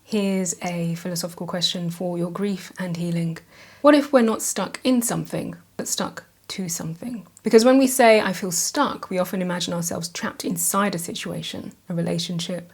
Here's a philosophical question for your grief and healing. What if we're not stuck in something, but stuck to something? Because when we say, I feel stuck, we often imagine ourselves trapped inside a situation, a relationship,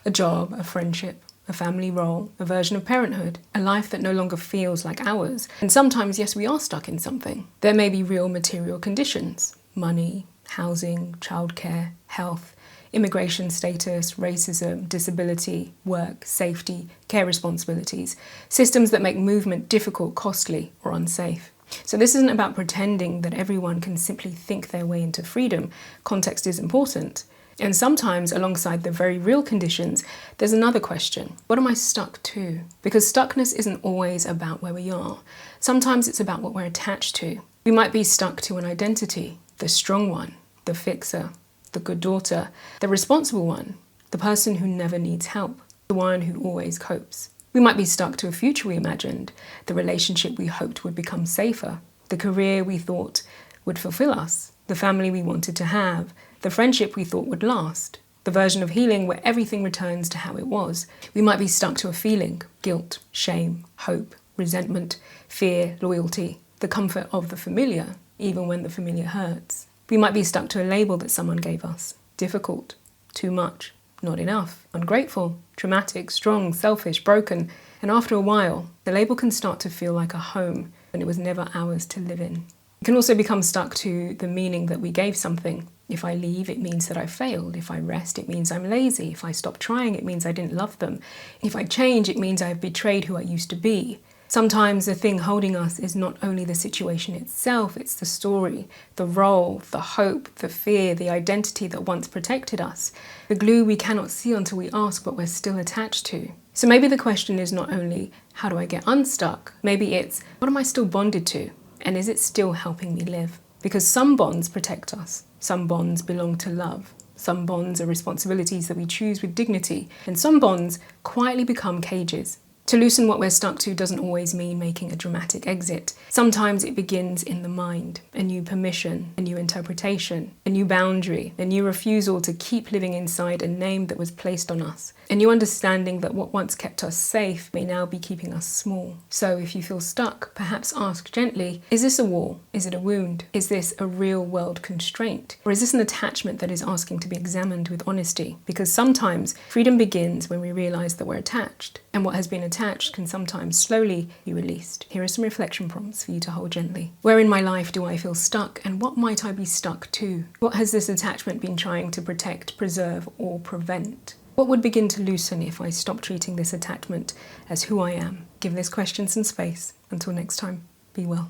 a job, a friendship, a family role, a version of parenthood, a life that no longer feels like ours. And sometimes, yes, we are stuck in something. There may be real material conditions, money, housing, childcare, health, immigration status, racism, disability, work, safety, care responsibilities, systems that make movement difficult, costly, or unsafe. So this isn't about pretending that everyone can simply think their way into freedom. Context is important. And sometimes, alongside the very real conditions, there's another question. What am I stuck to? Because stuckness isn't always about where we are. Sometimes it's about what we're attached to. We might be stuck to an identity, the strong one, the fixer, the good daughter, the responsible one, the person who never needs help, the one who always copes. We might be stuck to a future we imagined, the relationship we hoped would become safer, the career we thought would fulfill us, the family we wanted to have, the friendship we thought would last, the version of healing where everything returns to how it was. We might be stuck to a feeling, guilt, shame, hope, resentment, fear, loyalty, the comfort of the familiar, even when the familiar hurts. We might be stuck to a label that someone gave us. Difficult, too much, not enough, ungrateful, traumatic, strong, selfish, broken. And after a while, the label can start to feel like a home when it was never ours to live in. We can also become stuck to the meaning that we gave something. If I leave, it means that I failed. If I rest, it means I'm lazy. If I stop trying, it means I didn't love them. If I change, it means I have betrayed who I used to be. Sometimes the thing holding us is not only the situation itself, it's the story, the role, the hope, the fear, the identity that once protected us, the glue we cannot see until we ask what we're still attached to. So maybe the question is not only, how do I get unstuck? Maybe it's, what am I still bonded to? And is it still helping me live? Because some bonds protect us. Some bonds belong to love. Some bonds are responsibilities that we choose with dignity. And some bonds quietly become cages. To loosen what we're stuck to doesn't always mean making a dramatic exit. Sometimes it begins in the mind, a new permission, a new interpretation, a new boundary, a new refusal to keep living inside a name that was placed on us, a new understanding that what once kept us safe may now be keeping us small. So if you feel stuck, perhaps ask gently, is this a wall? Is it a wound? Is this a real world constraint? Or is this an attachment that is asking to be examined with honesty? Because sometimes freedom begins when we realize that we're attached, and what has been attached can sometimes slowly be released. Here are some reflection prompts for you to hold gently. Where in my life do I feel stuck, and what might I be stuck to? What has this attachment been trying to protect, preserve, or prevent? What would begin to loosen if I stop treating this attachment as who I am? Give this question some space. Until next time, be well.